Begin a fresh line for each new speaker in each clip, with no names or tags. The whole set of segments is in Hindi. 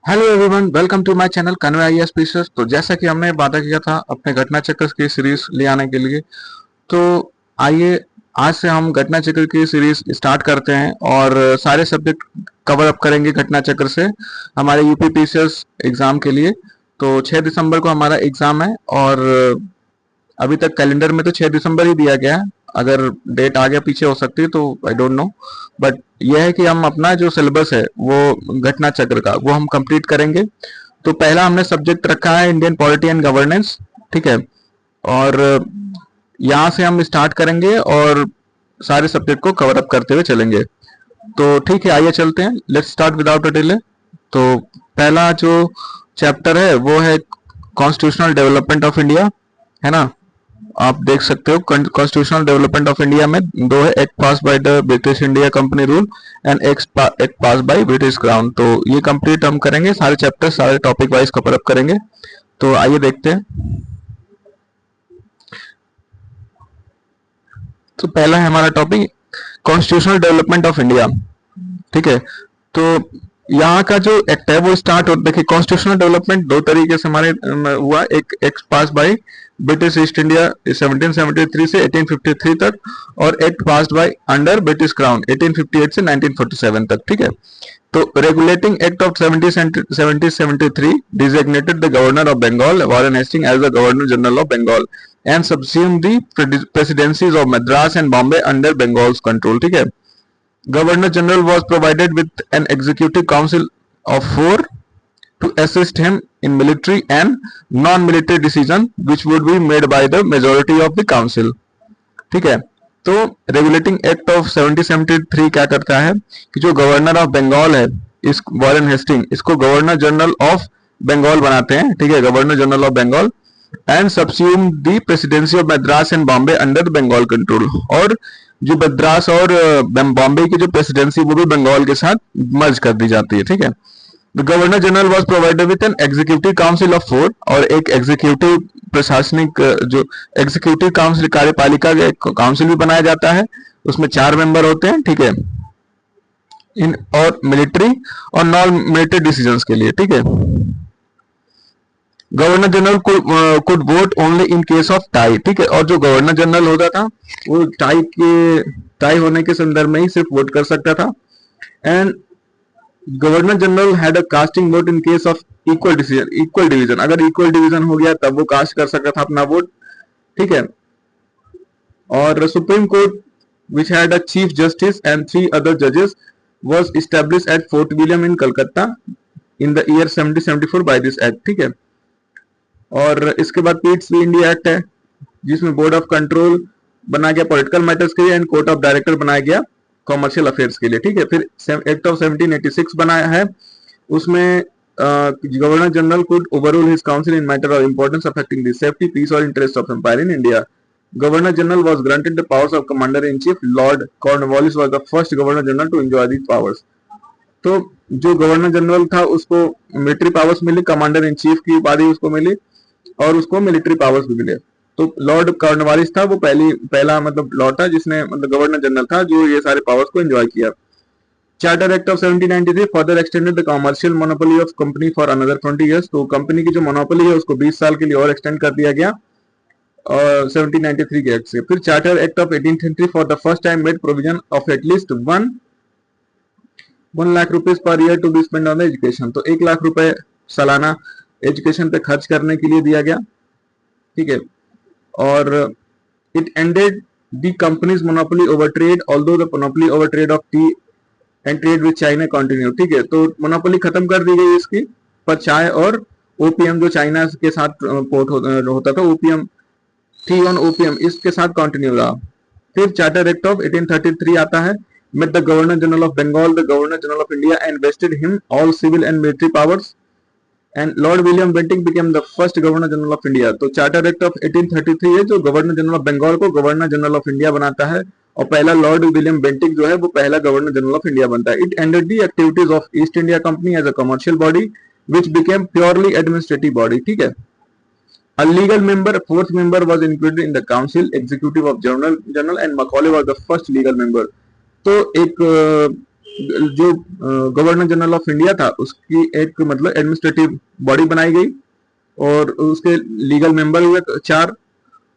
Hello everyone, welcome to my channel convey IAS pieces. तो जैसा कि हमने वादा किया था अपने घटना चक्र की सीरीज ले आने के लिए, तो आइए आज से हम घटना चक्र की सीरीज स्टार्ट करते हैं और सारे सब्जेक्ट कवर अप करेंगे घटना चक्र से हमारे यूपी पीसीएस एग्जाम के लिए। तो 6 दिसंबर को हमारा एग्जाम है और अभी तक कैलेंडर में तो 6 दिसंबर ही दिया गया है। अगर डेट आगे पीछे हो सकती है तो आई डोंट नो, बट यह है कि हम अपना जो सिलेबस है वो घटना चक्र का वो हम कंप्लीट करेंगे। तो पहला हमने सब्जेक्ट रखा है इंडियन पॉलिटी एंड गवर्नेंस, ठीक है। और यहाँ से हम स्टार्ट करेंगे और सारे सब्जेक्ट को कवर अप करते हुए चलेंगे। तो ठीक है, आइए चलते हैं, let's start without a delay. तो पहला जो चैप्टर है वो है कॉन्स्टिट्यूशनल डेवलपमेंट ऑफ इंडिया, है ना। आप देख सकते हो कॉन्स्टिट्यूशनल डेवलपमेंट ऑफ इंडिया में दो है, act pass by the British India company rule and act pass by British crown. तो ये कंप्लीट हम करेंगे, सारे चैप्टर सारे टॉपिक वाइज कवर अप करेंगे। तो आइए देखते हैं। तो पहला है हमारा topic constitutional development of India, ठीक है। तो यहाँ का जो एक्ट है वो स्टार्ट हो, देखिए कॉन्स्टिट्यूशनल डेवलपमेंट दो तरीके से हमारे हुआ। एक act pass by British East India 1773 से 1853 तक, और act passed by under British crown 1858 से 1947 तक, ठीक है। तो regulating act of 1773 designated the governor of Bengal Warren Hasting as the governor general of Bengal and subsumed the presidencies of Madras and Bombay under Bengal's control, ठीक है। Governor General was provided with an executive council of four to assist him in military and non-military decision which would be made by the majority of the council, ठीक है। तो रेगुलेटिंग एक्ट ऑफ 1773 क्या करता है कि जो गवर्नर ऑफ बंगाल है, इस वॉरेन हेस्टिंग, इसको गवर्नर जनरल ऑफ बंगाल बनाते हैं, ठीक है, governor general of Bengal, and subsume the presidency of Madras and Bombay under Bengal control. और जो मद्रास और बॉम्बे की जो प्रेसिडेंसी वो भी बंगाल के साथ मर्ज कर दी जाती है, ठीक है। The governor general was provided with an executive council of four, और एक एग्जीक्यूटिव प्रशासनिक जो एग्जीक्यूटिव काउंसिल कार्यपालिका का एक काउंसिल भी बनाया जाता है, उसमें 4 मेंबर होते हैं, ठीक है, इन और मिलिट्री और नॉन मिलिट्री डिसीजंस के लिए, ठीक है। Governor general could vote only in case of tie, ठीक है। और जो गवर्नर जनरल होता था वो टाई होने के संदर्भ में ही सिर्फ वोट कर सकता था। And governor general had a casting vote in case of equal division, अगर इक्वल डिवीजन हो गया तब वो कास्ट कर सकता था अपना वोट, ठीक है। और supreme court which had a chief justice and 3 other जजेस was established at Fort William in Calcutta in the year 1774 by this act, ठीक है। और इसके बाद पीट्स भी इंडिया एक्ट है जिसमें बोर्ड ऑफ कंट्रोल बनाया गया पॉलिटिकल मैटर्स के लिए एंड कोर्ट ऑफ डायरेक्टर बनाया गया कॉमर्शियल अफेयर्स के लिए, ठीक है। फिर एक्ट ऑफ 1786 बनाया है, उसमें governor general could overrule his council in matter of importance affecting the safety peace और interest of empire in India. Governor general was granted the powers of commander in chief. Lord Cornwallis was the first governor general to enjoy these powers. तो जो गवर्नर जनरल था उसको मिलिट्री पावर्स मिली, कमांडर इन चीफ की उपाधि उसको मिली और उसको मिलिट्री पावर्स भी मिले। तो लॉर्ड कॉर्नवालिस था वो पहला मतलब लॉर्ड था जिसने मतलब गवर्नर जनरल था जो ये सारे पावर्स को एंजॉय किया। Charter act of 1793 further extended the commercial monopoly of company for another 20 years। तो कंपनी की जो मोनोपोली है उसको 20 साल के लिए और एक्सटेंड कर दिया गया और 1793 के एक्ट से। फिर charter act of 1833 for the first time made provision of at least 1 lakh rupees per year to be spend on the education. तो 1 लाख रुपए सालाना एजुकेशन पे खर्च करने के लिए दिया गया, ठीक है। और it ended the companies monopoly over trade although the monopoly over trade off T and trade with China continue, ठीक है। तो मोनोपोली खत्म कर दी गई इसकी, पर चाय और ओपीएम जो चाइना के साथ पोर्ट होता था ओपीएम, टी ऑन ओपीएम, इसके साथ कंटिन्यू रहा। फिर चार्टर एक्ट ऑफ 1833 आता है, made the governor general of Bengal the governor general of India and vested him all civil and military powers and lord William Bentinck became the first governor general of India. तो चार्टर एक्ट ऑफ 1833 है जो गवर्नर जनरल ऑफ बंगाल को गवर्नर जनरल ऑफ इंडिया बनाता है और पहला लॉर्ड विलियम बेंटिंग जो है वो पहला गवर्नर जनरल ऑफ इंडिया बनता है। It ended the activities of East India company as a commercial body which became purely administrative body, ठीक है। A legal member, fourth member was included in the council, executive of general and Macaulay was the first legal member। तो एक जो गवर्नर जनरल ऑफ इंडिया था उसकी एक मतलब एडमिनिस्ट्रेटिव बॉडी बनाई गई और उसके लीगल मेंबर हुए 4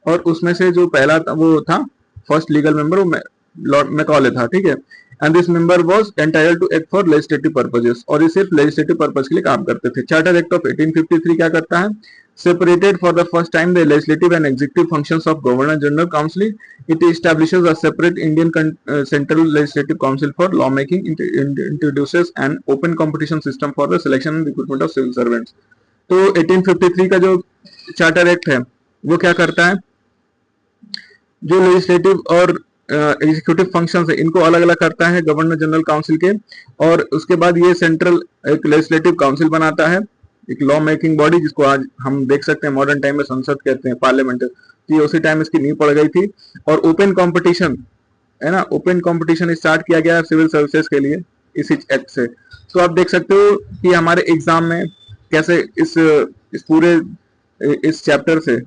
और उसमें से जो पहला था वो था फर्स्ट लीगल मेंबर वो लॉर्ड मैकॉले था, ठीक है। And this member was entitled to act for legislative purposes और ये सिर्फ लेजिस्लेटिव पर्पस के लिए काम करते थे। चार्टर एक्ट ऑफ 1853 क्या करता है? Separated for the first time the legislative and executive functions of Governor General Council. It establishes a separate Indian Central Legislative Council for lawmaking. Introduces an open competition system for the selection and recruitment of civil servants. तो 1853 का जो चार्टर एक्ट है वो क्या करता है? जो लेजिस्लेटिव और एग्जीक्यूटिव फंक्शंस है इनको अलग अलग करता है गवर्नर जनरल काउंसिल के, और उसके बाद ये सेंट्रल एक लेजिस्लेटिव काउंसिल बनाता है, एक लॉ मेकिंग बॉडी जिसको आज हम देख सकते हैं मॉडर्न टाइम में संसद कहते हैं, पार्लियामेंट। तो ये उसी टाइम इसकी नींव पड़ गई थी। और ओपन कंपटीशन है ना, ओपन कंपटीशन स्टार्ट किया गया है सिविल सर्विसेज के लिए इसी एक्ट से। तो आप देख सकते हो कि हमारे एग्जाम में कैसे इस पूरे इस चैप्टर से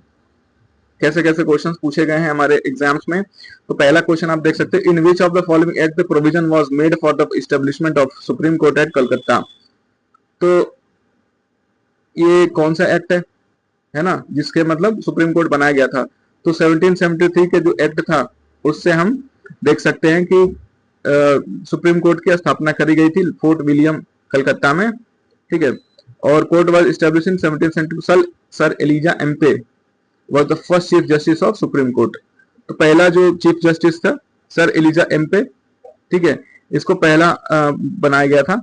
कैसे कैसे क्वेश्चंस पूछे गए हैं हमारे एग्जाम्स में। तो पहला क्वेश्चन आप देख सकते हैं, in which of the following act the provision was made for the establishment of supreme court at Calcutta. तो ये कौन सा एक्ट है ना जिसके मतलब सुप्रीम कोर्ट बनाया गया था? तो 1773 के जो एक्ट था उससे हम देख सकते हैं कि सुप्रीम कोर्ट की स्थापना करी गई थी फोर्ट विलियम कलकत्ता में, ठीक है। और court was established in 1772। Sir Elijah Impey was the first chief justice of supreme court। तो पहला जो चीफ जस्टिस था सर एलिजा एम्पे, ठीक है, इसको पहला बनाया गया था।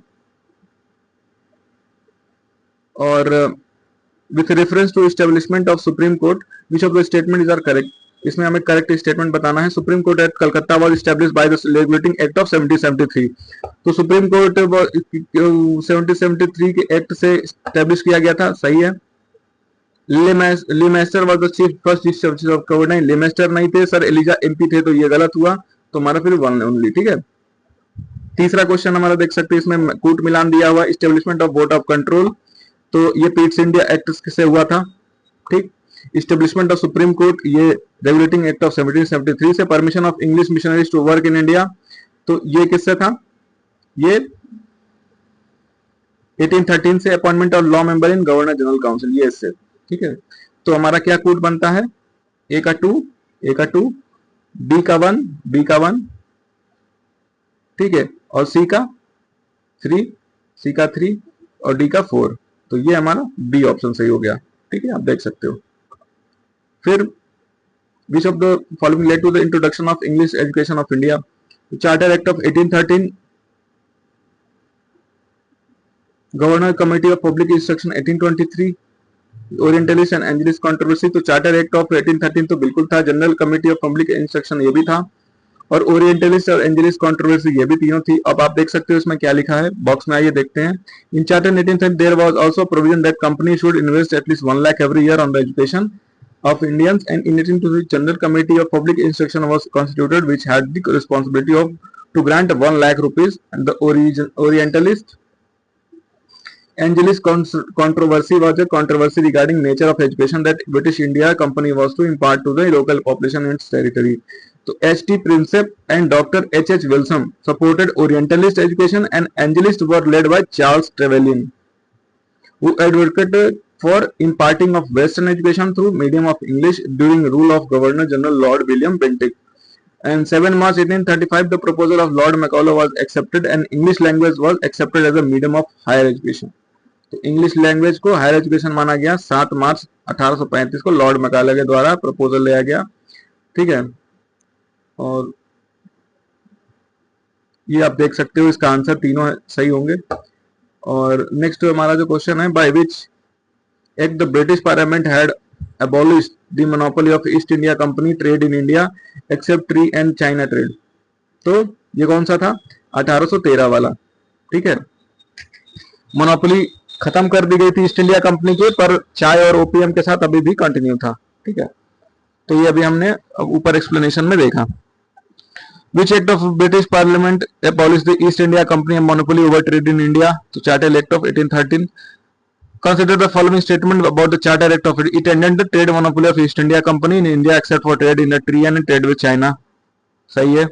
और with reference to establishment of supreme court which of the statement is are correct, इसमें हमें करेक्ट स्टेटमेंट बताना है। Supreme court at Calcutta was established by the regulating act of 1773। तो सुप्रीम कोर्ट 1773 के एक्ट से एस्टैब्लिश किया गया था, सही है। Lemaistre was the first chief justice of governor, नहीं लेमेस्टर नहीं थे, सर एलिजा एम्पी थे, तो ये गलत हुआ। तो हमारा फिर वन ओनली, ठीक है। तीसरा क्वेश्चन हमारा देख सकते हैं, इसमें कूट मिलान दिया हुआ, establishment of board of control. तो ये पीट्स इंडिया एक्ट से हुआ था, ठीक। एस्टेब्लिशमेंट ऑफ सुप्रीम कोर्ट ये रेगुलेटिंग एक्ट ऑफ 1773 से। Permission of English missionaries to work in India, तो ये किससे था? ये 1813 से। Appointment of law member in governor general council, ये इससे, ठीक है। तो हमारा क्या कोड बनता है? ए का 2, ए का 2, बी का 1, बी का 1, ठीक है, और सी का 3, सी का 3 और डी का 4। तो ये हमारा बी ऑप्शन सही हो गया, ठीक है, आप देख सकते हो। फिर which of the following led to the introduction of English education of India. Charter act of 1813, governor committee of public instruction 1823, orientalist and anglicist controversy. तो चार्टर एक्ट ऑफ 1813 तो बिल्कुल था, general committee of public instruction ये भी था, और ओरिएंटलिस्ट और एंजलिस्ट कंट्रोवर्सी ये भी तीनों थी। अब आप देख सकते हो इसमें क्या लिखा है, बॉक्स में आइए देखते हैं। In charter 1813 there was also provision that company should invest at least 1 lakh every year on the education of Indians, and in addition to the General Committee of Public Instruction was constituted, which had the responsibility of to grant 1 lakh rupees, and the Orientalist Angelist controversy was a controversy regarding nature of education that British India Company was to impart to the local population in its territory. So H.T. Prinsep and Dr. H.H. Wilson supported Orientalist education, and Angelists were led by Charles Trevelyan, who advocated for imparting of Western education through medium of English during rule of Governor General Lord William Bentinck. And 7 March 1835, the proposal of Lord Macaulay was accepted, and English language was accepted as a medium of higher education. तो इंग्लिश लैंग्वेज को हायर एजुकेशन माना गया। 7 मार्च 1835 को लॉर्ड मैकाले के द्वारा प्रपोजल लिया गया, ठीक है। और ये आप देख सकते हो इसका आंसर तीनों सही होंगे। और नेक्स्ट हमारा जो क्वेश्चन है, by which act the British parliament had abolished the monopoly of East India Company trade in India except tea and China trade। तो ये कौन सा था? 1813 वाला, ठीक है। मोनोपोली खत्म कर दी गई थी ईस्ट इंडिया कंपनी के, पर चाय और ओपीएम के साथ अभी भी कंटिन्यू था, ठीक है। तो ये अभी हमने ऊपर एक्सप्लेनेशन में देखा। Which act of British Parliament abolished the East India Company monopoly over trade in India? तो charter act of 1813। Consider the following statement about the Charter Act of it ended the trade monopoly of East India Company in India except for trade in the tea and trade with China। सही है।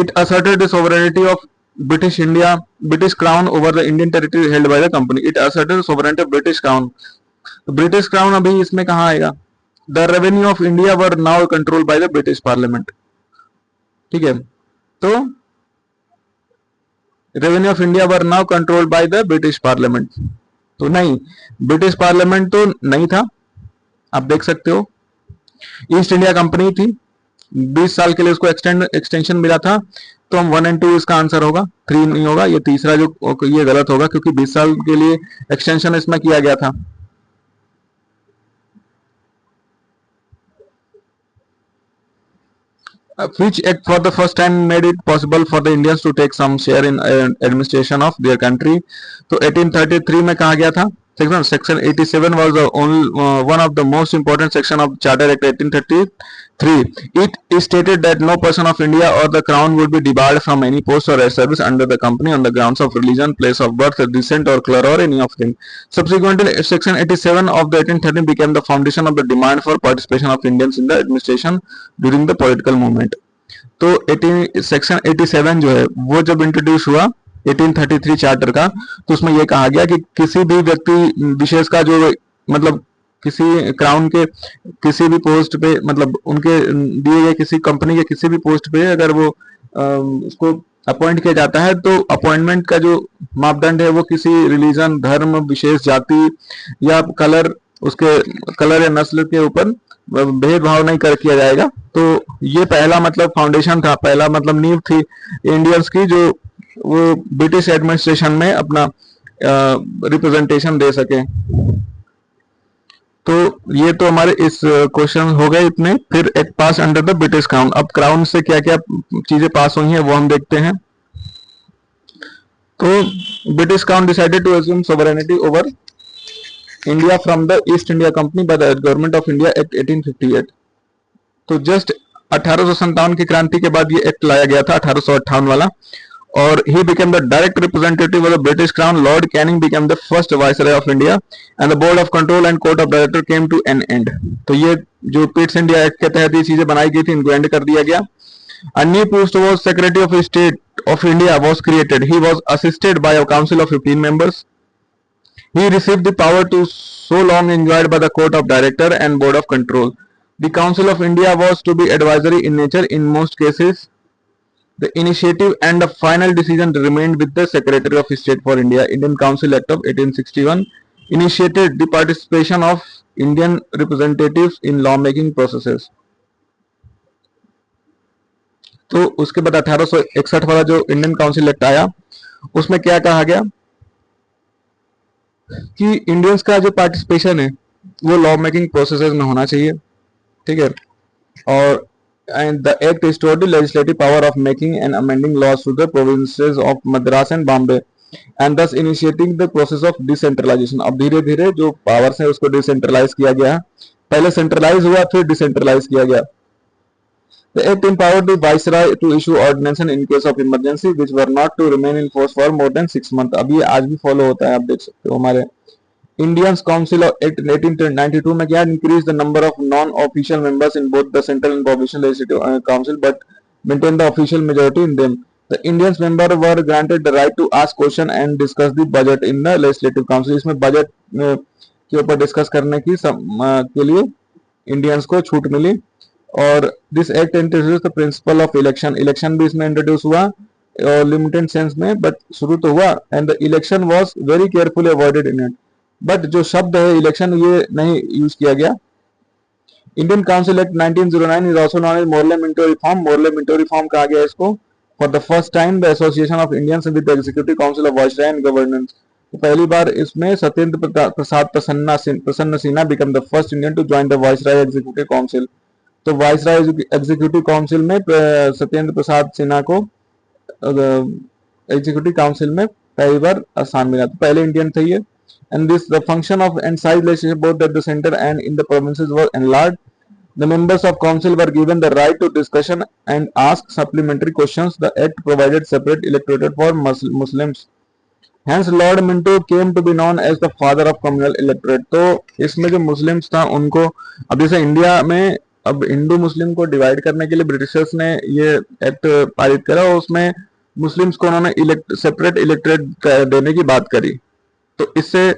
It asserted the sovereignty of British India, British Crown over the Indian territory held by the company. It asserted sovereignty of British Crown. तो ब्रिटिश क्राउन अभी इसमें कहाँ आएगा? The revenue of India were now control by the British parliament. ठीक है, तो revenue of India were now controlled by the British parliament. तो नहीं, ब्रिटिश पार्लियामेंट तो नहीं था, आप देख सकते हो. ईस्ट इंडिया कंपनी थी, 20 साल के लिए उसको एक्सटेंशन मिला था. तो हम 1 और 2 इसका आंसर होगा, 3 नहीं होगा. ये तीसरा जो ये गलत होगा क्योंकि 20 साल के लिए एक्सटेंशन इसमें किया गया था. Which act for the first time made it possible for the Indians to take some share in administration of their country? तो 1833 में कहा गया था. Section 87 was the only one of the most important section of Charter Act 1833. It stated that no person of India or the Crown would be debarred from any post or service under the company on the grounds of religion, place of birth, descent, or color, or any of them. Subsequently, Section 87 of the 1813 became the foundation of the demand for participation of Indians in the administration during the political movement. तो सेक्शन 87 जो है वो जब इंट्रोड्यूस हुआ 1833 चार्टर का, तो उसमें यह कहा गया कि किसी भी व्यक्ति विशेष का जो मतलब किसी क्राउन के किसी भी पोस्ट पे मतलब उनके दिए गए किसी कंपनी के किसी भी पोस्ट पे अगर वो उसको अपॉइंट किया जाता है तो अपॉइंटमेंट का जो मापदंड है वो किसी रिलीजन, धर्म, विशेष जाति या कलर, उसके कलर या नस्ल के ऊपर भेदभाव नहीं कर किया जाएगा. तो ये पहला मतलब फाउंडेशन था, पहला मतलब नींव थी इंडियंस की जो वो ब्रिटिश एडमिनिस्ट्रेशन में अपना रिप्रेजेंटेशन दे सके. तो ये तो हमारे इस क्वेश्चन हो गए इतने. फिर एक पास अंडर द ब्रिटिश क्राउन. अब क्राउन से क्या क्या चीजें पास हुई हैं वो हम देखते हैं. तो British crown decided to assume sovereignty over India from the East India company by the government of India act 1858. तो जस्ट 1857 की क्रांति के बाद ये एक्ट लाया गया था 1858 वाला. और he became the direct representative of the British Crown. Lord Canning became the first viceroy of India and the board of control and court of director came to an end. तो ये जो पिट्स इंडिया एक्ट के तहत ये चीजें बनाई गई थी इनको एंड कर दिया गया. A new post was Secretary of State of India was created. He was assisted by a council of 15 members. He received the power to so long enjoyed by the court of director and board of control. The Council of India was to be advisory in nature in most cases. The initiative and the final decision remained with the Secretary of State for India. Indian Council Act of 1861 initiated the participation of Indian representatives in lawmaking processes. तो उसके बाद 1861 वाला जो इंडियन काउंसिल एक्ट आया उसमें क्या कहा गया कि इंडियंस का जो पार्टिसिपेशन है वो लॉ मेकिंग प्रोसेसेस में होना चाहिए. ठीक है, और and the act restored the legislative power of making and amending laws to the provinces of Madras and Bombay and thus initiating the process of decentralization. अब धीरे धीरे जो पावर्स है उसको डिसेंट्रलाइज किया गया. पहले सेंट्रलाइज हुआ फिर डिसेंट्रलाइज किया गया. The act empowered the viceroy to issue ordinances in case of emergency which were not to remain in force for more than 6 months. अब ये आज भी फॉलो होता है, आप देख सकते हो. हमारे Indians Council of Act 1892 में क्या increase the number of non-official members in both the central and provincial legislative council but maintain the official majority in them. The Indians member were granted the right to ask question and discuss the budget in the legislative council. इसमें बजट के ऊपर डिस्कस करने की के लिए इंडियंस को छूट मिली. और this act introduce the principle of election. Election भी इसमें इंट्रोड्यूस हुआ और लिमिटेड सेंस में बट शुरू तो हुआ. And the election was very carefully avoided in it. But जो शब्द है इलेक्शन ये नहीं यूज किया गया. Indian council act 1909 is also known as Morley Minto reform. Morley Minto reform कहा गया इसको. For the first time the association of Indians with the executive council of viceroy and governance. तो पहली बार इसमें Satyendra Prasad Prasanna Sinha become the first Indian to join the viceroy executive council. तो वाइसराय एग्जीक्यूटिव काउंसिल में सत्येंद्र प्रसाद सिन्हा को एग्जीक्यूटिव काउंसिल में पहली बार स्थान मिला. तो पहले इंडियन थे ये. And this the function of and size legislation both at the center and in the provinces was enlarged. The members of council were given the right to discussion and ask supplementary questions. The act provided separate electorate for Muslims. Hence Lord Minto came to be known as the father of communal electorate. तो इसमें जो मुस्लिम्स था उनको अब जैसे इंडिया में अब हिंदू मुस्लिम को डिवाइड करने के लिए ब्रिटिशर्स ने ये एक्ट पारित करा और उसमें मुस्लिम्स को उन्होंने सेपरेट इलेक्टोरेट देने की बात करी। तो इससे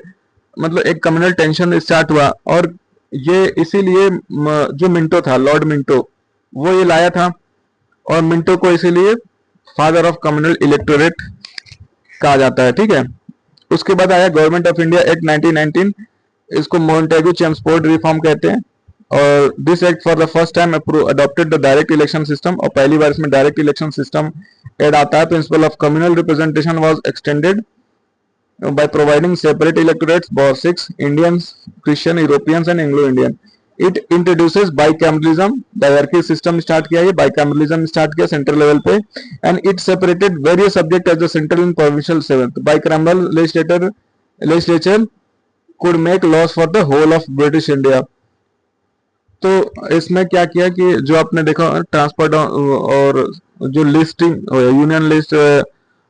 मतलब एक कम्युनल टेंशन स्टार्ट हुआ, और ये इसीलिए जो मिंटो था, लॉर्ड मिंटो, वो ये लाया था, और मिंटो को इसीलिए फादर ऑफ कम्युनल इलेक्टोरेट कहा जाता है, ठीक है। उसके बाद आया गवर्नमेंट ऑफ इंडिया एक्ट 1919, इसको मोन्टेगू चेम्सफोर्ड रिफॉर्म कहते हैं। और this act for the first time adopted the direct election system, और पहली बार इसमें डायरेक्ट इलेक्शन सिस्टम ऐड आता है। Principle of communal representation was extended by providing separate electorates for Sikhs, Indians, Christian, Europeans and Anglo-Indian. It introduces bicameralism, dyarchy system start किया, ये bicameralism स्टार्ट किया सेंट्रल लेवल पे, and it separated various subjects as the central and provincial seventh. Bicameral legislature could make laws for the whole of British India. तो इसमें क्या किया कि जो आपने देखा ट्रांसपोर्ट और जो listing union list,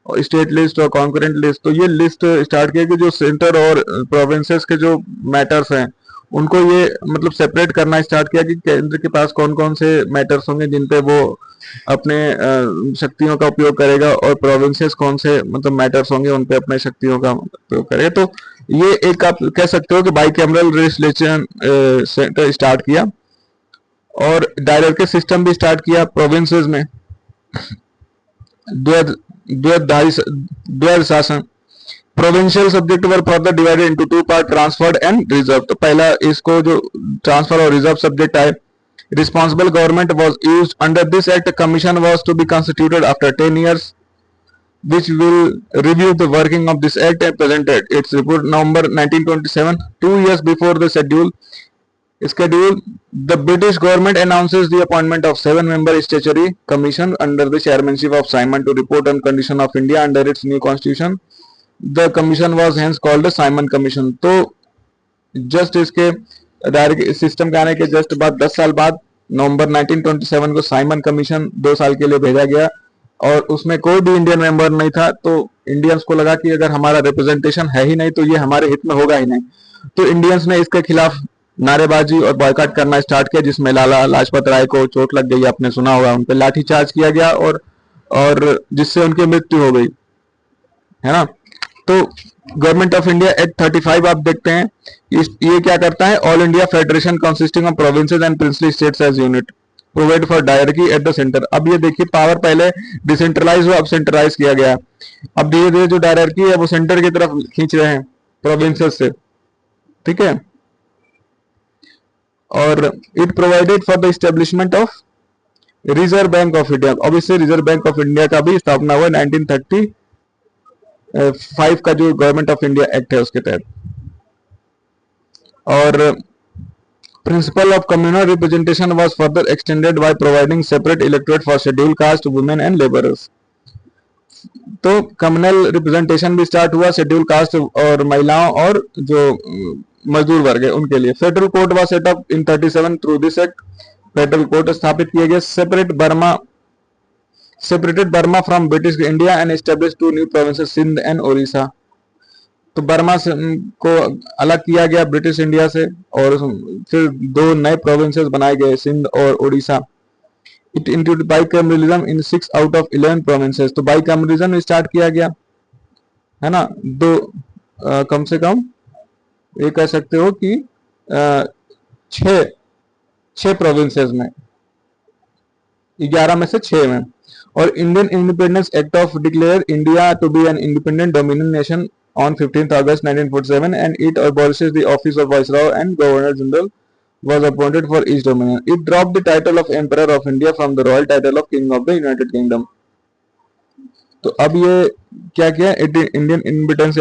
state list और कॉन्करेंट लिस्ट, तो ये लिस्ट स्टार्ट किया कि जो सेंटर और प्रोविंसेस के जो मैटर्स हैं उनको ये मतलब सेपरेट करना स्टार्ट किया कि केंद्र के पास कौन कौन से मैटर्स होंगे जिन पे वो अपने शक्तियों का उपयोग करेगा, और प्रोविंसेस कौन से मतलब मैटर्स होंगे उन पे अपने शक्तियों का उपयोग करेगा। तो ये एक आप कह सकते हो कि बाइकैमरल लेजिस्लेशन स्टार्ट किया, और डायरेक्ट सिस्टम भी स्टार्ट किया प्रोविंसेस में। द्वैध शासन, provincial subject were further divided into two part, transferred and reserve. तो पहला इसको जो ट्रांसफर और रिजर्व सब्जेक्ट आए। Responsible government was used under this act, commission was to be constituted after 10 years which will review the working of this act and presented its report November 1927, 2 years before the schedule. The British government announces the appointment of 7-member statutory commission under the chairmanship of Simon to report on condition of India under its new constitution. The commission was hence called the Simon Commission. तो जस्ट इसके डायरेक्ट सिस्टम के आने के जस्ट बाद 10 साल बाद नवंबर 1927 को साइमन कमीशन 2 साल के लिए भेजा गया, और उसमें कोई भी इंडियन मेंबर नहीं था। तो इंडियंस को लगा कि अगर हमारा रिप्रेजेंटेशन है ही नहीं तो ये हमारे हित में होगा ही नहीं। तो इंडियंस ने इसके खिलाफ नारेबाजी और बॉयकॉट करना स्टार्ट किया, जिसमें लाला लाजपत राय को चोट लग गई, आपने सुना होगा, उन पर लाठीचार्ज किया गया और जिससे उनकी मृत्यु हो गई, है ना। तो गवर्नमेंट ऑफ इंडिया एक्ट 35 आप देखते हैं, ये क्या करता है, all India federation consisting of provinces and princely states as unit provide for diarchy at the centre. अब ये देखिए पावर पहले डिसेंट्रलाइज हुआ, अब सेंट्रलाइज किया गया। अब धीरे धीरे जो डायरकी है वो सेंटर की तरफ खींच रहे हैं प्रोविंसेस से, ठीक है। और it provided for the establishment of reserve bank of India. अब इससे रिजर्व बैंक ऑफ इंडिया का भी स्थापना हुआ 1935 का जो गवर्नमेंट ऑफ इंडिया एक्ट है उसके तहत। और principle of communal representation was further extended by providing separate electorate for schedule caste, women and labourers. तो कम्युनल रिप्रेजेंटेशन भी स्टार्ट हुआ शेड्यूल कास्ट और महिलाओं और जो मजदूर वर्ग है उनके लिए। Federal court was set up in 37 through this act. Federal court स्थापित किया गया। separated Burma from British India and established 2 new provinces, Sindh and Orissa। तो बर्मा को अलग किया गया ब्रिटिश इंडिया से, और फिर 2 नए प्रोविंसेस बनाए गए, सिंध और Odisha. It include bicameralism in 6 out of 11 provinces. तो बाइकैमरलिज्म स्टार्ट किया गया, है ना। कम से कम ये कह सकते हो कि 6 प्रोविंसेस में, 11 में से 6 में। और Indian independence act of declare India to be an independent dominion nation on 15th August 1947, and it abolishes the office of Viceroy, and Governor General was appointed for each dominion. It dropped the title of Emperor of India from the royal title of King of the United Kingdom. तो अब ये क्या किया, इंडियन इंडिपेंडेंस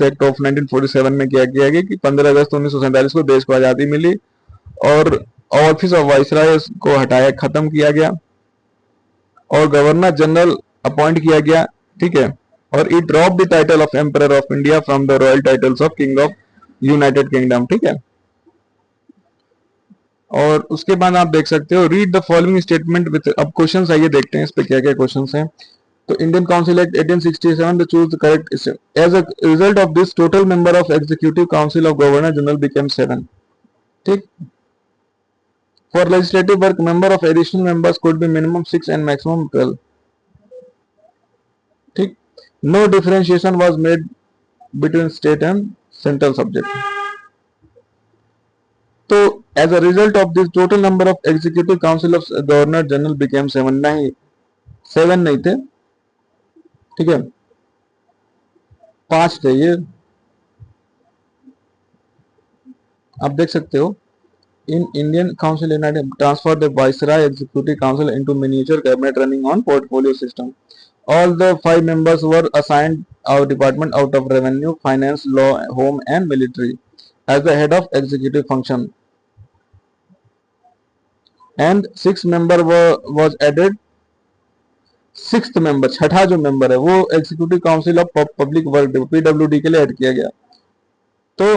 एक्ट ऑफ 1947 में क्या किया गया कि 15 अगस्त 1947 को देश को आज़ादी मिली, और ऑफिस ऑफ वाइसराय को हटाया, खत्म किया गया, और गवर्नर जनरल अपॉइंट किया गया, ठीक है। और it drop the title of emperor of India from the royal titles of king of United kingdom, ठीक है। और उसके बाद आप देख सकते हो, read the following statement with. अब क्वेश्चंस आइए देखते हैं इस पे क्या क्या क्वेश्चंस हैं। तो Indian council act 1867 to choose the correct as a result of this total member of executive council of governor general became 7, ठीक। For legislative work member of additional members could be minimum 6 and maximum 12। No differentiation was made between state and central subject. तो as a result of this total number of executive council of governor general became 7। नहीं, 7 नहीं थे, ठीक है, 5 थे ये। आप देख सकते हो, in Indian Council United transfer the Viceroy Executive Council into miniature cabinet running on portfolio system. All the 5 members were assigned our department out of revenue, finance, law, home and military as the head of executive function. And 6 member was added, 6th member, छठा जो member है वो executive council of public work PWD के लिए add किया गया। तो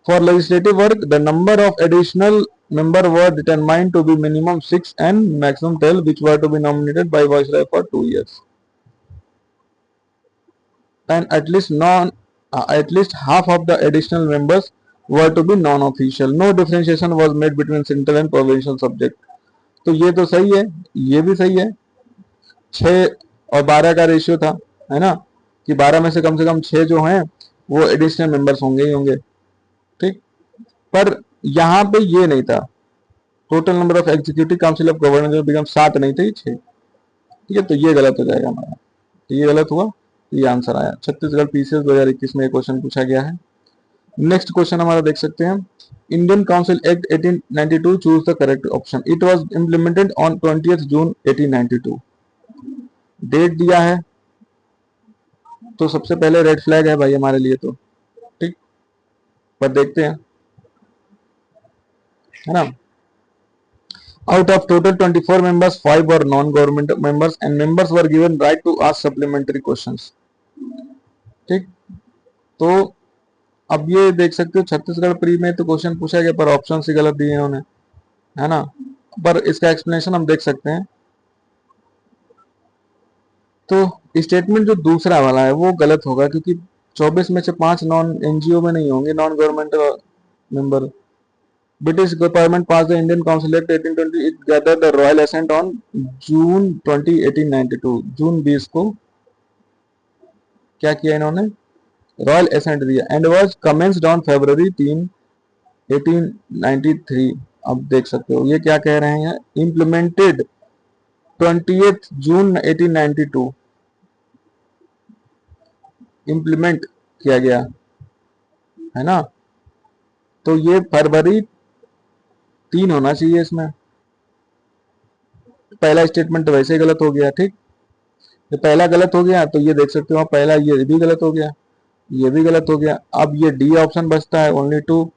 for legislative work the number of additional member were determined to be minimum 6 and maximum 12, which were to be nominated by Viceroy for 2 years, and at least half of the additional members were to be non-official. No differentiation was made between central and provincial subject. तो ये तो सही है, ये भी सही है, 6 और 12 का रेशियो था, है ना, कि 12 में से कम 6 जो हैं वो एडिशनल मेंबर्स होंगे ही होंगे, ठीक। पर यहाँ पे ये नहीं था, total number of executive council of governor जो बिकम 7 नहीं थे, 6, ठीक है। तो ये गलत हो जाएगा हमारा, तो ये गलत हुआ, तो ये आंसर आया। छत्तीसगढ़ पीसीएस 2021 में क्वेश्चन पूछा गया है। नेक्स्ट क्वेश्चन हमारा देख सकते हैं, Indian council act 1892 choose the correct option. It was implemented on 20 June 1892। Date दिया है तो सबसे पहले रेड फ्लैग है भाई हमारे लिए, तो ठीक, पर देखते हैं, है ना। Out of total 24 members, 5 were non-government members and members were given right to ask supplementary questions, ठीक। तो अब ये देख सकते हो छत्तीसगढ़ प्री में तो क्वेश्चन पूछा गया पर ऑप्शन ही गलत दिए उन्होंने, है ना। पर इसका एक्सप्लेनेशन हम देख सकते हैं। तो स्टेटमेंट जो दूसरा वाला है वो गलत होगा, क्योंकि 24 में से 5 नॉन एनजीओ में नहीं होंगे, non government member. British government passed the Indian Council Act 1820. It gathered the royal assent on June 20, 1892. जून 20 को क्या किया इन्होंने, रॉयल एसेंट दिया, एंड वाज कमेंस्ड ऑन फरवरी 3, 1893। अब देख सकते हो ये क्या कह रहे हैं, इम्प्लीमेंटेड 20 जून 1892, इम्प्लीमेंट किया गया, है ना। तो ये फरवरी 3 होना चाहिए इसमें, पहला स्टेटमेंट तो वैसे गलत हो गया, ठीक। ये पहला गलत हो गया तो ये देख सकते हो पहला ये भी गलत हो गया, ये भी गलत हो गया। अब ये डी ऑप्शन बचता है, only 2।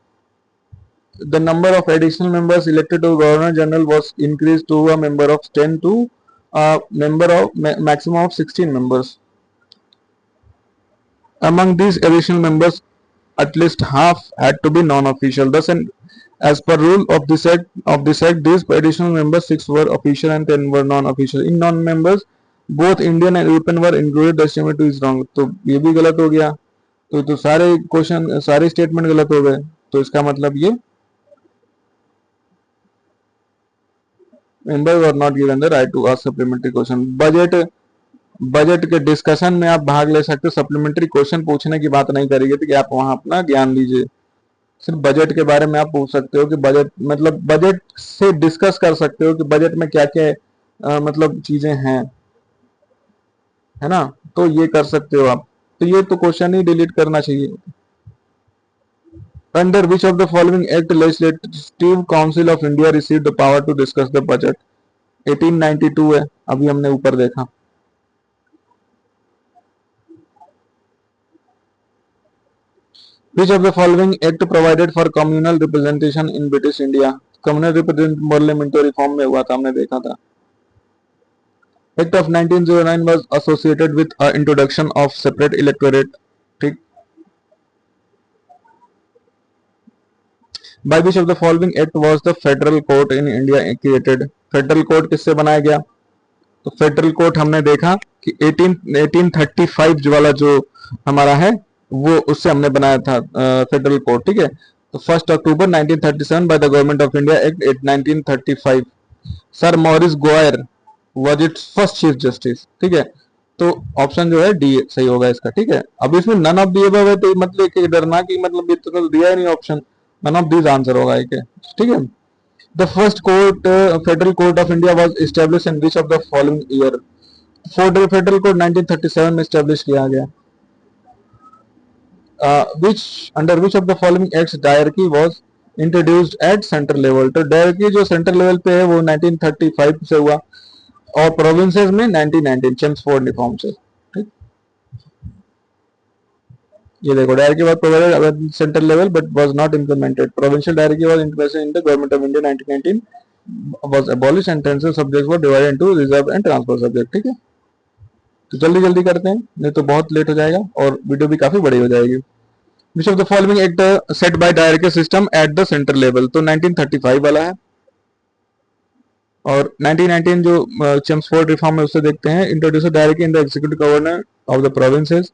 The number of additional members elected to governor general was increase to a member of 10 to member of maximum of 16 members. Among these additional members, at least half had to be non-official. Thus, as per rule of this act, these additional members 6 were official and 10 were non-official. In non-members, both Indian and European were included. The statement is wrong. तो ये भी गलत हो गया, तो सारे क्वेश्चन सारे स्टेटमेंट गलत हो गए। तो इसका मतलब ये members were not given the right to ask supplementary question. Budget के डिस्कशन में आप भाग ले सकते हो, सप्लीमेंट्री क्वेश्चन पूछने की बात नहीं करेगी तो कि आप वहां अपना ज्ञान लीजिए। सिर्फ बजट के बारे में आप पूछ सकते हो कि बजट मतलब बजट से डिस्कस कर सकते हो कि बजट में क्या क्या मतलब चीजें हैं, है ना। तो ये कर सकते हो आप, तो ये तो क्वेश्चन ही डिलीट करना चाहिए। Under which of the following act legislative council of India receive the power to discuss the budget. 1892 है, अभी हमने ऊपर देखा। Which of the following act provided for communal representation in British India? Communal representation parliamentary reform में हुआ था, हमने देखा था। Act of 1909 was associated with introduction of separate electorate, ठीक। By which of the following act was the federal court in India created? Federal court किससे बनाया गया? तो फेडरल कोर्ट हमने देखा कि 1835 वाला जो हमारा है वो उससे हमने बनाया था फेडरल कोर्ट, ठीक है। तो 1 अक्टूबर 1937 bye the government of India act 1935। Sir Morris GoAir was it's first chief justice, ठीक है। तो ऑप्शन जो है डी सही होगा इसका, ठीक है। अब इसमें नन ऑफ दी अबव है तो मतलब कि डरना कि मतलब ये तो दिया ही नहीं option, none of these answer होगा एक, ठीक है। The first court federal court of India was established in which of the following year. Federal court 1937 में एस्टैब्लिश किया गया। which under which of the following acts dyarchy was introduced at central level. तो डायरकी जो सेंट्रल लेवल पे है वो 1935 से हुआ और प्रोविंसेस में 1919 चेम्सफोर्ड रिफॉर्म से, ठीक। ये देखो dyarchy was provided eight central level but was not implemented. Provincial dyarchy was introduced in the government of India 1919 was abolished and transfer subjects were divided into reserve and transfer subject, ठीक है। तो जल्दी जल्दी करते हैं नहीं तो बहुत लेट हो जाएगा और वीडियो भी काफी बड़ी हो जाएगी। Which of the following act set by direct system at the central level. तो 1935 वाला है और 1919 जो चेम्सफोर्ड रिफॉर्म है उससे देखते हैं। Introduce directly in the executive governor of the provinces,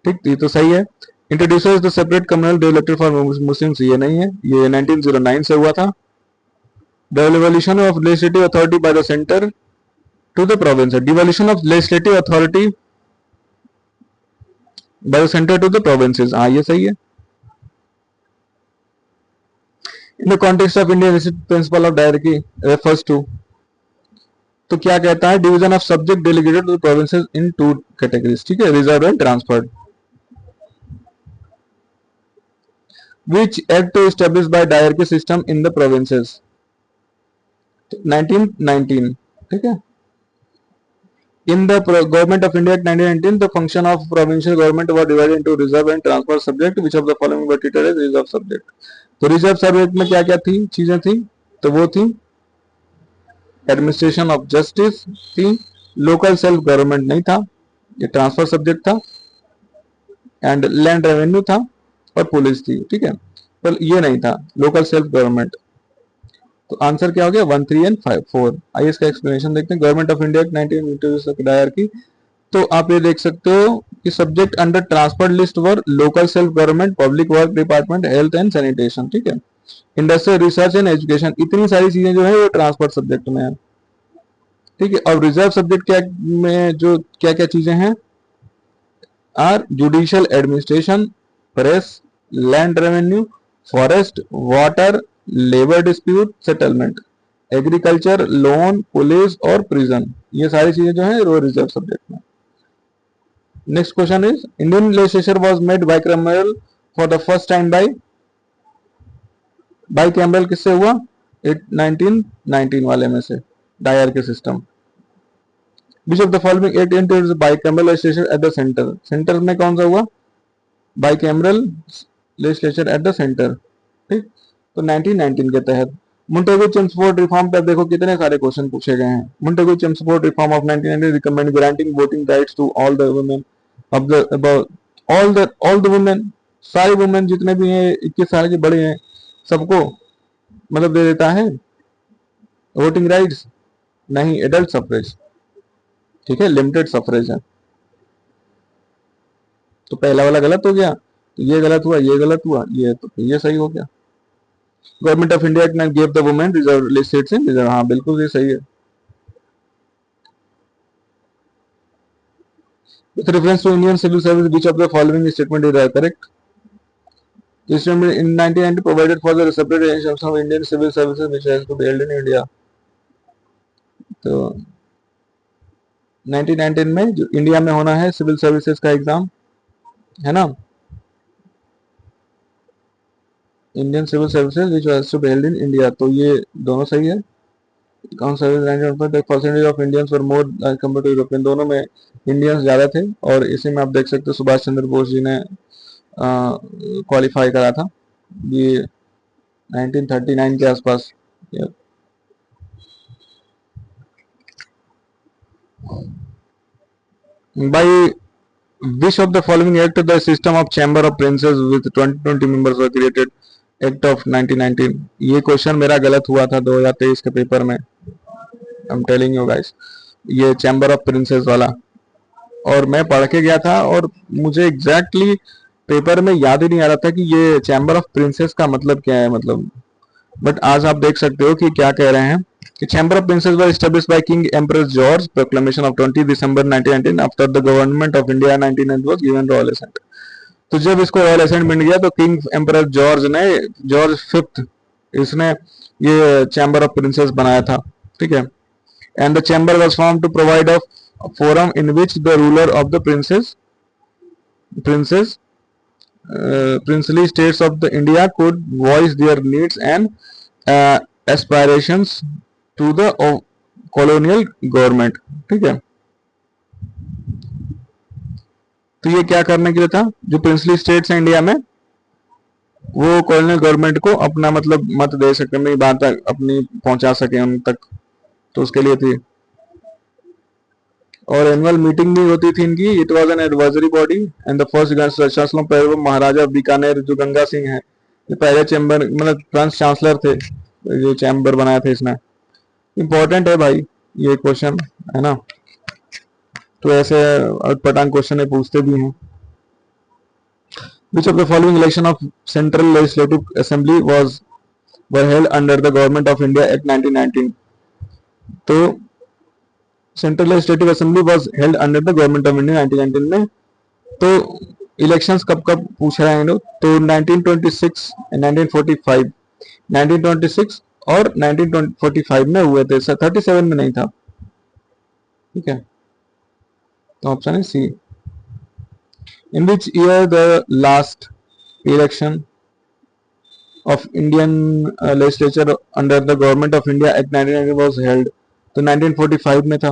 ठीक, ये तो सही है। Introducers the separate communal the elected for Muslims, ये नहीं है, ये 1909 से हुआ था। The devolution of legislative authority by the centre to the province, devolution of legislative authority by the centre to the provinces, हाँ ये सही है। In the context of Indian principle of directly refers to, तो क्या कहता है, division of subject delegated to provinces in two categories, ठीक है, reserve and transferred. Which act established by direct system in the provinces, 1919, ठीक है। In the Government of India Act 1919, the function of provincial government was divided into reserve and transfer subject. Which of the following were treated as reserve subject? तो रिजर्व सब्जेक्ट में क्या क्या थी चीजें थी, तो वो थी एडमिनिस्ट्रेशन ऑफ जस्टिस थी, लोकल सेल्फ गवर्नमेंट नहीं था, ये ट्रांसफर सब्जेक्ट था, एंड लैंड रेवेन्यू था और पुलिस थी, ठीक है, पर ये नहीं था लोकल सेल्फ गवर्नमेंट। तो आंसर क्या हो गया 1, 3 एंड 5, 4। आइए इसका एक्सप्लेनेशन देखते हैं। गवर्नमेंट ऑफ इंडिया 19 डायरेक्टरी, तो आप ये देख सकते हो कि subject under transfer list were local self government, public work department, health and sanitation, ठीक है, इंडस्ट्रियल रिसर्च एंड एजुकेशन, इतनी सारी चीजें जो है वो ट्रांसफर सब्जेक्ट में है, ठीक है। और रिजर्व सब्जेक्ट क्या में जो क्या क्या चीजें हैं are judicial administration, press, land revenue, forest, water, labour dispute settlement, agriculture, loan, police और प्रिजन, ये सारी चीजें जो है वो रिजर्व सब्जेक्ट में। Next question is Indian legislature was made bicameral for the first time by, bicameral किससे हुआ, 1919 वाले में से, diarchy system. Which of the following act introduced bicameral legislature at the centre, centre में कौन सा हुआ, bicameral legislature at the centre, ठीक, तो 1919 के तहत। मुंटेगु चेम्सफोर्ड रिफॉर्म पे देखो कितने सारे क्वेश्चन पूछे गए हैं। Montagu Chelmsford reform of 1919 recommend granting voting rights to all the women of the about all the women, सारी वुमेन जितने भी हैं 21 साल के बड़े हैं सबको मतलब दे देता है वोटिंग राइट्स, नहीं एडल्ट सफरेज, ठीक है, लिमिटेड सफरेज है। तो पहला वाला गलत हो गया, तो ये गलत हुआ, ये गलत हुआ, ये तो ये सही हो गया। गवर्नमेंट ऑफ इंडिया ने give the women reserve seats in reserve, हाँ बिल्कुल ये सही है। With reference to Indian civil service which of the following statement is correct. Statement in 1990 provided for the separate examination of Indian civil services which has to be held in India. तो 1919 में जो इंडिया में होना है सिविल सर्विसेज का एग्जाम, है ना, Indian civil services which has to be held in India, तो ये दोनों सही है। कौन सा percentage of Indians were more compare to European, दोनों में इंडियंस ज्यादा थे और इसी में आप देख सकते हो सुभाष चंद्र बोस जी ने क्वालिफाई करा था ये 1939 के आसपास। By which of the following act the system of chamber of princes with 20 members were created, act of 1919। ये क्वेश्चन मेरा गलत हुआ था 2023 के पेपर में, I am telling you guys, ये चैम्बर ऑफ प्रिंसेस वाला, और मैं पढ़ के गया था और मुझे एग्जैक्टली पेपर में याद ही नहीं आ रहा था कि ये चैम्बर ऑफ प्रिंसेस का मतलब क्या है, मतलब बट आज आप देख सकते हो कि क्या कह रहे हैं The Chamber of Princes was established by King Emperor George. Proclamation of 20 December 1919 after the government of India 1990 was given royal assent. तो जब इसको रॉयल असेंट मिल गया तो किंग एम्परर जॉर्ज ने, जॉर्ज फिफ्थ, इसने ये चैम्बर ऑफ प्रिंसेस बनाया था, ठीक है। And the chamber was form to provide a forum in which the ruler of the princes princely states of the India could voice their needs and aspirations to the colonial government, ठीक है। तो ये क्या करने के लिए था, जो प्रिंसली स्टेट्स हैं इंडिया में, वो कॉलोनियल गवर्नमेंट को अपना मतलब मत दे सके, अपनी बात अपनी पहुंचा सके उन तक, तो उसके लिए थी। और एनुअल मीटिंग भी होती थी इनकी। It was an advisory body and the first Maharaja Bikaner जो गंगा सिंह है, ये पहले चैम्बर मतलब फ्रांस चांसलर थे, जो चैम्बर बनाया था इसने। इंपॉर्टेंट है भाई ये क्वेश्चन, है ना, तो ऐसे अटपटांग क्वेश्चन है, पूछते भी हैं। Which of the following election of Central Legislative Assembly were held under the Government of India Act 1919? तो central legislative assembly was held under the government of India 1919 में। तो इलेक्शंस कब कब पूछ रहे हैं लोग, तो 1926, 1945, 1926 और 1945 में हुए थे, 37 में नहीं था, ठीक है। तो ऑप्शन है सी। In which year the last election of Indian legislature under the Government of India Act 1990 was held? तो 1945 में था।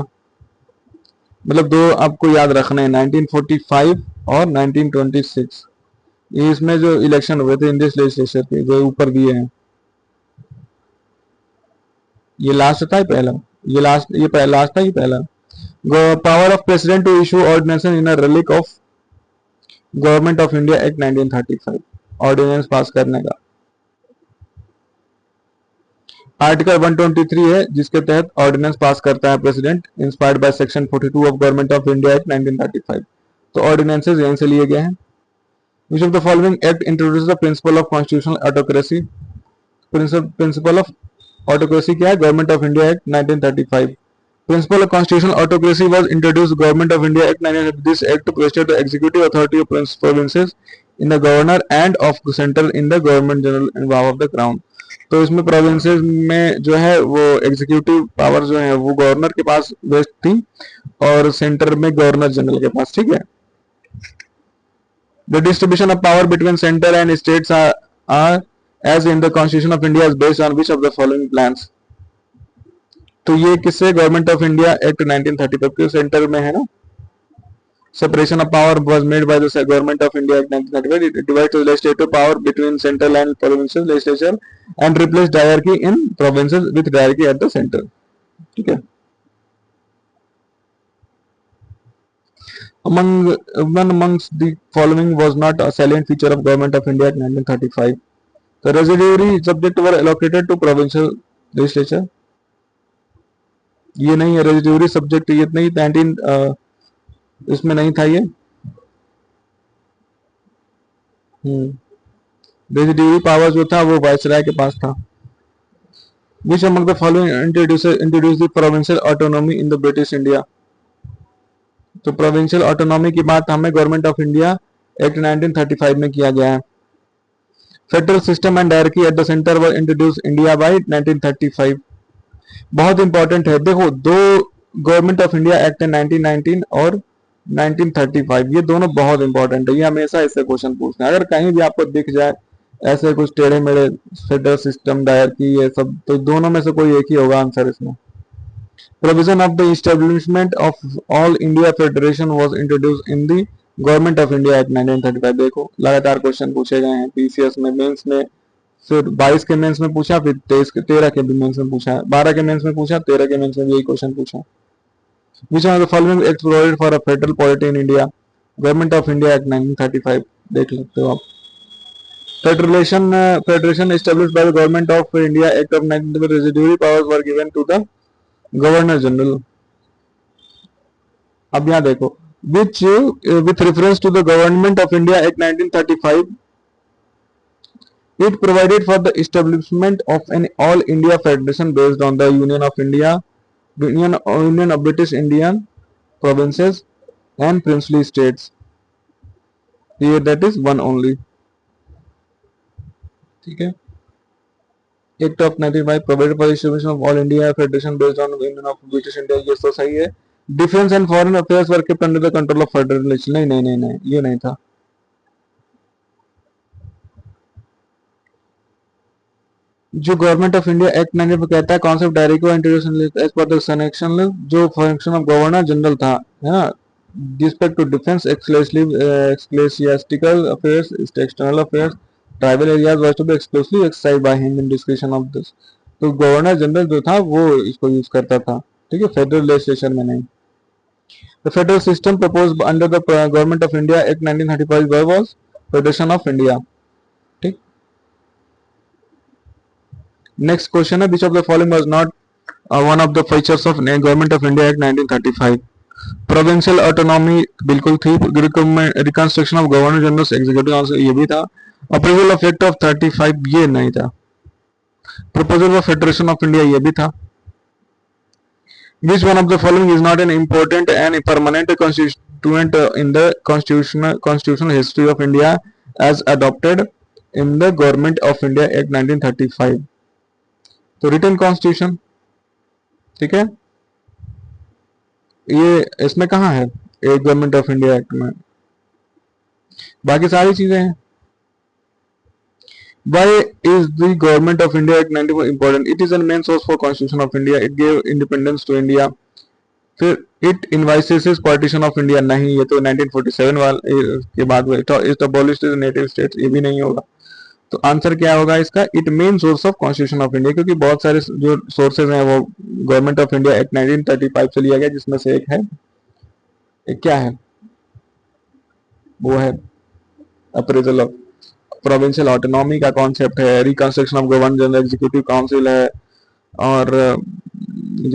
मतलब दो आपको याद रखना है, 1945 और 1926, ये इसमें जो इलेक्शन हुए थे इंडियन लेजिस्लेचर के, जो ऊपर दिए हैं। ये लास्ट था, पहला, ये लास्ट, ये लास्ट था, ये पहला। Power of president to issue ordination in a relic of government of India act 1935, ordinance pass करने का। आर्टिकल 123 है जिसके तहत ऑर्डिनेंस पास करता है president, inspired by section 42 of government of India act 1935। तो ऑर्डिनेंसेस यहीं से लिए गए हैं। विच of the following act introduce the principle of constitutional autocracy? Principle of autocracy क्या है? Government of India act 1935। Principle of constitutional autocracy was introduced Government of India Act 1935. This act vested the executive authority of provinces in the governor and of central in the government general and power of the crown. तो इसमें प्रोविंसेस में जो है वो एग्जीक्यूटिव पावर जो है वो गवर्नर के पास वेस्ट थी और सेंटर में गवर्नर जनरल के पास, ठीक है। The distribution of power between center and states are as in the Constitution of India is based on which of the following plans? तो ये किससे? गवर्नमेंट ऑफ इंडिया एक्ट 1935 के सेंटर में है ना। Separation of power was made by the government of India act 1935. It divides the legislative power between central and provincial legislature and replace dyarchy in provinces with dyarchy at the centre, ठीक है। amongst the following was not a salient feature of government of India Act 1935. The residuary subject were allocated to provincial legislature. ये नहीं है रेजिड्यूरी सब्जेक्ट, ये नहीं 19 इसमें नहीं था ये। रेजिड्यूरी पावर जो था वो वाइसराय के पास था। Which among the following introduced the provincial autonomy in the British India? तो प्रोविंशियल ऑटोनॉमी की बात हमें गवर्नमेंट ऑफ इंडिया एक्ट 1935 में किया गया है। Federal system and dyarchy at the centre were introduce India by 1935। बहुत इंपॉर्टेंट है, देखो दो गवर्नमेंट ऑफ इंडिया एक्ट है 1919 और 1935, ये दोनों बहुत इंपॉर्टेंट है, ये हमेशा ऐसे क्वेश्चन पूछना है। अगर कहीं भी आपको दिख जाए ऐसे कुछ टेढ़े मेढ़े फेडरल सिस्टम डायरकी ये सब, तो दोनों में से कोई एक ही होगा आंसर इसमें। Provision of the establishment of all India federation was introduced in the government of India act 1935। देखो लगातार क्वेश्चन पूछे गए हैं पीसीएस में, मेंस में, फिर 22 के मेंस में पूछा, फिर 13 के भी मेंस में पूछा, 12 के मेंस में पूछा, 13 के मेंस में भी यही क्वेश्चन पूछा। Which one of the following acts provided for a federal polity in India? Government of India act 1935 देख सकते हो आप। Federation established by the government of India Act of 1935, residuary powers were given to the governor general. अब यहाँ देखो, which with reference to the government of India Act 1935 It provided for the establishment of an all India federation based on the Union of India, Union of British Indian provinces and princely states. Here that is one only. ठीक है. Act of 95 provided for the establishment of all India federation based on Union of British India. ये तो सही है. Defense and foreign affairs were kept under the control of federation. नहीं नहीं नहीं नहीं, ये नहीं था. जो गवर्नमेंट ऑफ इंडिया एक्ट 19 कहता है कॉन्सेप्ट डायरेक्ट इंट्रोड्यूस एज पर द सनेक्शन जो फंक्शन ऑफ गवर्नर जनरल था, है ना, respect to defence, ecclesiastical affairs, external affairs, tribal areas was to be exclusively exercised by him in description of this. तो गवर्नर जनरल जो था वो इसको यूज करता था, ठीक है, फेडरल लेजिस्लेशन में नहीं. The federal system proposed under the government of India act 1935 was federation of India. Next question है, which of the following was not one of the features of government of India act 1935. Provincial autonomy बिल्कुल थी. Reconstruction of governor general executive council ये भी था. अप्रूवल ऑफ एक्ट ऑफ 35 ये नहीं था. Proposal of federation of India ये भी था. Which one of the following is not an important and permanent constituent in the constitutional history of India as adopted in the Government of India Act 1935. तो रिटन कॉन्स्टिट्यूशन, ठीक है, ये इसमें कहाँ है एक गवर्नमेंट ऑफ इंडिया एक्ट में, बाकी सारी चीजें हैं. Why is the Government of India Act 19 important? It is a main source for Constitution of India. It gave independence to India. फिर it invices partition of India, नहीं, ये तो 1947 वाले के बाद हुआ. It abolished the native states, ये भी नहीं होगा. तो आंसर क्या होगा इसका? It main source of constitution of India, क्योंकि बहुत सारे जो सोर्सेज हैं वो गवर्नमेंट ऑफ इंडिया एक्ट 1935 से लिया गया, जिसमें से एक है, एक क्या है, वो है अप्रेजल ऑफ प्रोविंशियल ऑटोनॉमी का कॉन्सेप्ट है, reconstruction of governor general executive council है, और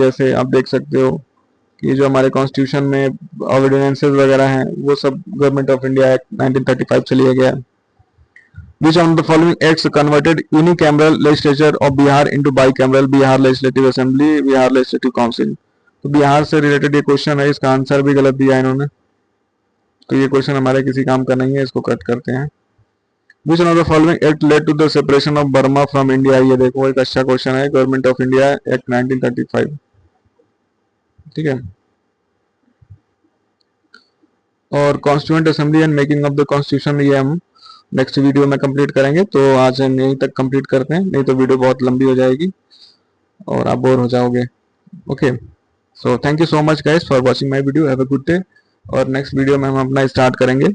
जैसे आप देख सकते हो कि जो हमारे कॉन्स्टिट्यूशन में ऑर्डिनेंसेस वगैरह हैं वो सब गवर्नमेंट ऑफ इंडिया एक्ट 1935 से लिया गया है. Which one of the following acts converted unicameral legislature of Bihar into bicameral? Bihar Legislative Assembly, Bihar Legislative Council. तो बिहार से रिलेटेड ये क्वेश्चन है, इसका आंसर भी गलत दिया है इन्होंने, तो ये क्वेश्चन हमारे किसी काम का नहीं है, इसको कट करते हैं. Which one of the following act led to the separation of Burma from India? ये देखो एक अच्छा क्वेश्चन है, गवर्नमेंट ऑफ इंडिया एक्ट 1935, ठीक है. और constituent assembly and making of the constitution ये हम नेक्स्ट वीडियो में कंप्लीट करेंगे. तो आज हम यहीं तक कंप्लीट करते हैं, नहीं तो वीडियो बहुत लंबी हो जाएगी और आप बोर हो जाओगे. Okay, so thank you so much guys for watching my video. Have a good day. और नेक्स्ट वीडियो में हम अपना स्टार्ट करेंगे